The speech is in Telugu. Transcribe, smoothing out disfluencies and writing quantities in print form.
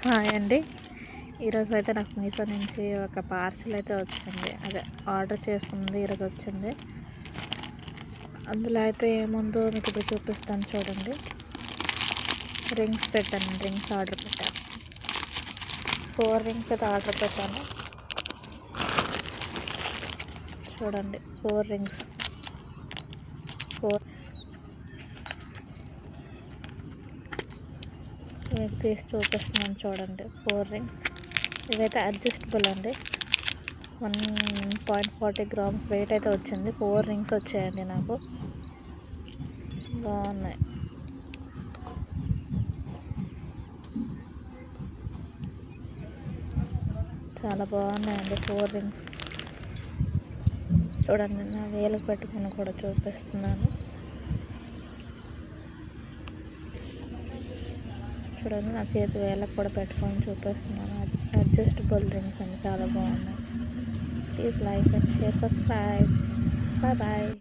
హాయ్ అండి. ఈరోజు అయితే నాకు మీషో నుంచి ఒక పార్సిల్ అయితే వచ్చింది. అదే ఆర్డర్ చేసుకుంది ఈరోజు వచ్చింది. అందులో అయితే ఏముందో మీకు ఇప్పుడు చూపిస్తాను చూడండి. రింగ్స్ పెట్టాను, రింగ్స్ ఆర్డర్ పెట్టాను. 4 రింగ్స్ అయితే ఆర్డర్ పెట్టాను. చూడండి 4 రింగ్స్ 4 మీకు తీసి చూపిస్తున్నాను చూడండి. 4 రింగ్స్ ఇవైతే అడ్జస్టబుల్ అండి. 1.40 గ్రామ్స్ వెయిట్ అయితే వచ్చింది. 4 రింగ్స్ వచ్చాయండి నాకు. బాగున్నాయి. చాలా బాగున్నాయండి 4 రింగ్స్. చూడండి, నా వేలకు పెట్టుకుని కూడా చూపిస్తున్నాను. చూడండి, నా చేతి వేలకు కూడా పెట్టుకొని చూపిస్తున్నాను. అడ్జస్టబుల్ రింగ్స్ అండి, చాలా బాగున్నాయి. Please like and share, subscribe. Bye bye.